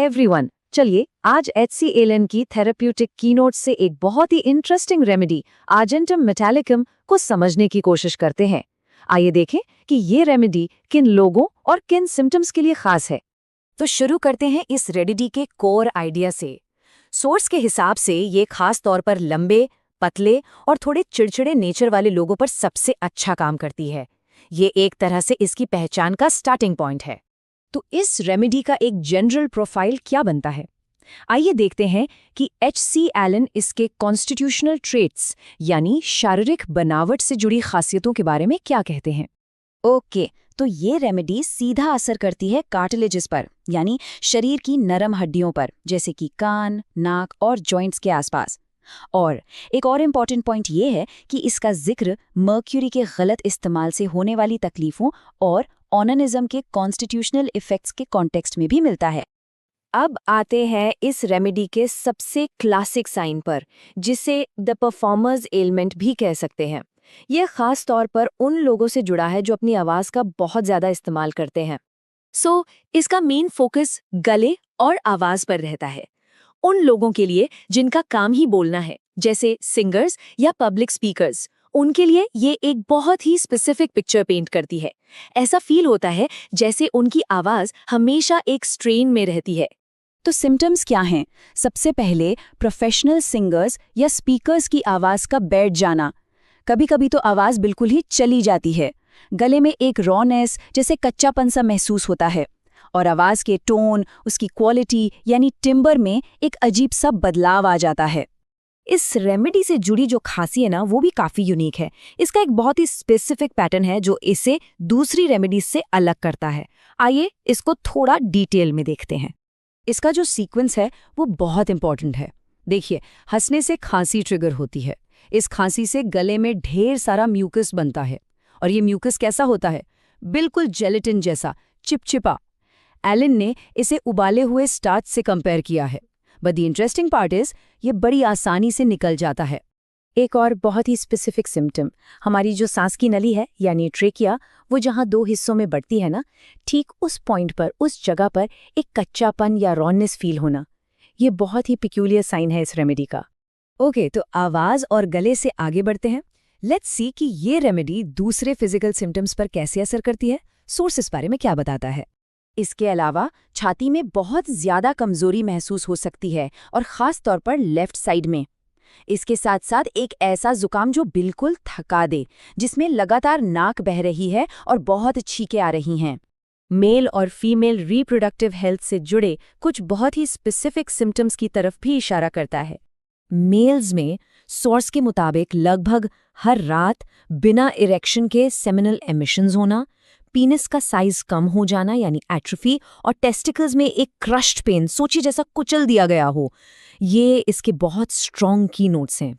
Everyone, चलिए आज HCALN की थेरेप्यूटिक कीनोट से एक बहुत ही इंटरेस्टिंग रेमेडी आर्जेंटम मेटालिकम को समझने की कोशिश करते हैं। आइए देखें कि ये रेमेडी किन लोगों और किन सिम्टम्स के लिए खास है। तो शुरू करते हैं इस रेमेडी के कोर आइडिया से। सोर्स के हिसाब से ये खास तौर पर लंबे, पतले और थोड़े चिड़चिड़े नेचर वाले लोगों पर सबसे अच्छा काम करती है। ये एक तरह से इसकी पहचान का स्टार्टिंग पॉइंट है। तो इस रेमेडी का एक जनरल प्रोफाइल क्या बनता है? आइए देखते हैं कि HCALN इसके कॉन्स्टिट्यूशनल ट्रेट्स यानी शारीरिक बनावट से जुड़ी खासियतों के बारे में क्या कहते हैं। ओके, तो ये रेमेडी सीधा असर करती है कार्टिलेजेस पर, यानी शरीर की नरम हड्डियों पर, जैसे कि कान, नाक और जॉइंट्स के आसपास। और एक और इम्पॉर्टेंट पॉइंट ये है कि इसका जिक्र मर्क्यूरी के गलत इस्तेमाल से होने वाली तकलीफों और ओनानिज्म के कॉन्स्टिट्यूशनल इफेक्ट्स के कॉन्टेक्स्ट में भी मिलता है। अब आते हैं इस रेमेडी के सबसे क्लासिक साइन पर, जिसे द परफॉर्मर्स एलिमेंट भी कह सकते हैं। यह खास तौर पर उन लोगों से जुड़ा है जो अपनी आवाज का बहुत ज्यादा इस्तेमाल करते हैं। इसका मेन फोकस गले और आवाज पर रहता है। उन लोगों के लिए जिनका काम ही बोलना है, जैसे सिंगर्स या पब्लिक स्पीकर्स, उनके लिए ये एक बहुत ही स्पेसिफिक पिक्चर पेंट करती है। ऐसा फील होता है जैसे उनकी आवाज हमेशा एक स्ट्रेन में रहती है। तो सिम्टम्स क्या हैं? सबसे पहले प्रोफेशनल सिंगर्स या स्पीकर्स की आवाज का बैठ जाना। कभी कभी तो आवाज बिल्कुल ही चली जाती है। गले में एक रॉनेस, जैसे कच्चापन सा महसूस होता है। और आवाज के टोन, उसकी क्वालिटी यानी टिम्बर में एक अजीब सा बदलाव आ जाता है। इस रेमेडी से जुड़ी जो खांसी है ना, वो भी काफी यूनिक है। इसका एक बहुत ही स्पेसिफिक पैटर्न है जो इसे दूसरी रेमेडीज से अलग करता है। आइए इसको थोड़ा डिटेल में देखते हैं। इसका जो सीक्वेंस है वो बहुत इंपॉर्टेंट है। देखिए, हंसने से खांसी ट्रिगर होती है। इस खांसी से गले में ढेर सारा म्यूकस बनता है। और ये म्यूकस कैसा होता है? बिल्कुल जेलेटिन जैसा, चिपचिपा। एलन ने इसे उबाले हुए स्टार्च से कंपेयर किया है। But the interesting part is, ये बड़ी आसानी से निकल जाता है। एक और बहुत ही स्पेसिफिक सिम्टम, हमारी जो सांस की नली है यानी ट्रेकिया, वो जहाँ दो हिस्सों में बढ़ती है ना, ठीक उस पॉइंट पर, उस जगह पर एक कच्चापन या रॉनेस फील होना, ये बहुत ही पिक्यूलियर साइन है इस रेमेडी का। ओके, तो आवाज और गले से आगे बढ़ते हैं। लेट्स सी कि ये रेमेडी दूसरे फिजिकल सिम्टम्स पर कैसे असर करती है। सोर्स इस बारे में क्या बताता है? इसके अलावा छाती में बहुत ज्यादा कमजोरी महसूस हो सकती है, और खास तौर पर लेफ्ट साइड में। इसके साथ साथ एक ऐसा जुकाम जो बिल्कुल थका दे, जिसमें लगातार नाक बह रही है और बहुत छींकें आ रही हैं। मेल और फीमेल रिप्रोडक्टिव हेल्थ से जुड़े कुछ बहुत ही स्पेसिफिक सिम्टम्स की तरफ भी इशारा करता है। मेल्स में सोर्स के मुताबिक लगभग हर रात बिना इरेक्शन के सेमिनल एमिशंस होना, पीनिस का साइज कम हो जाना यानी एट्रोफी, और टेस्टिकल्स में एक क्रश्ड पेन, सोचिए जैसा कुचल दिया गया हो। ये इसके बहुत स्ट्रॉन्ग की नोट्स हैं।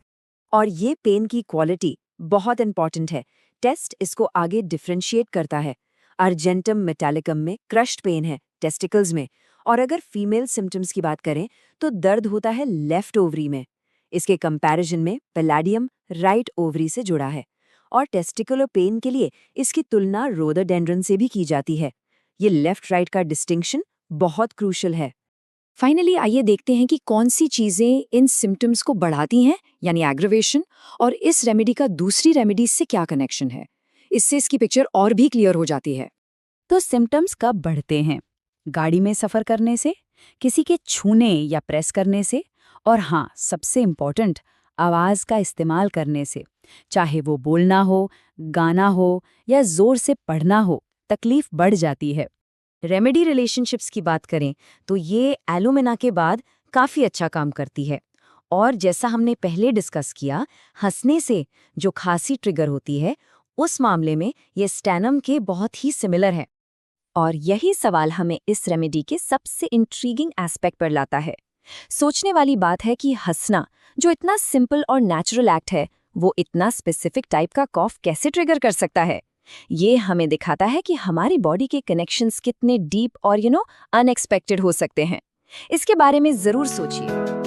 और ये पेन की क्वालिटी बहुत इंपॉर्टेंट है। टेस्ट इसको आगे डिफरेंशिएट करता है। आर्जेंटम मेटालिकम में क्रश्ड पेन है टेस्टिकल्स में, और अगर फीमेल सिम्टम्स की बात करें तो दर्द होता है लेफ्ट ओवरी में। इसके कंपैरिजन में पैलाडियम राइट ओवरी से जुड़ा है, और टेस्टिकुलर पेन के लिए इसकी तुलना रोडोडेंड्रन से भी की जाती है। ये लेफ्ट राइट का डिस्टिंक्शन बहुत क्रूशल है। फाइनली आइए देखते हैं कि कौन सी चीजें इन सिम्टम्स को बढ़ाती हैं यानी एग्रवेशन, और इस रेमेडी का दूसरी रेमेडीज से क्या कनेक्शन है। इससे इसकी पिक्चर और भी क्लियर हो जाती है। तो सिम्टम्स कब बढ़ते हैं? गाड़ी में सफर करने से, किसी के छूने या प्रेस करने से, और हाँ, सबसे इम्पॉर्टेंट, आवाज का इस्तेमाल करने से। चाहे वो बोलना हो, गाना हो या जोर से पढ़ना हो, तकलीफ बढ़ जाती है। रेमेडी रिलेशनशिप्स की बात करें तो ये एलोमेना के बाद काफी अच्छा काम करती है। और जैसा हमने पहले डिस्कस किया, हंसने से जो खांसी ट्रिगर होती है, उस मामले में ये स्टैनम के बहुत ही सिमिलर है। और यही सवाल हमें इस रेमेडी के सबसे इंट्रीगिंग एस्पेक्ट पर लाता है। सोचने वाली बात है कि हंसना, जो इतना सिंपल और नेचुरल एक्ट है, वो इतना स्पेसिफिक टाइप का कॉफ कैसे ट्रिगर कर सकता है। ये हमें दिखाता है कि हमारी बॉडी के कनेक्शंस कितने डीप और अनएक्सपेक्टेड हो सकते हैं। इसके बारे में जरूर सोचिए।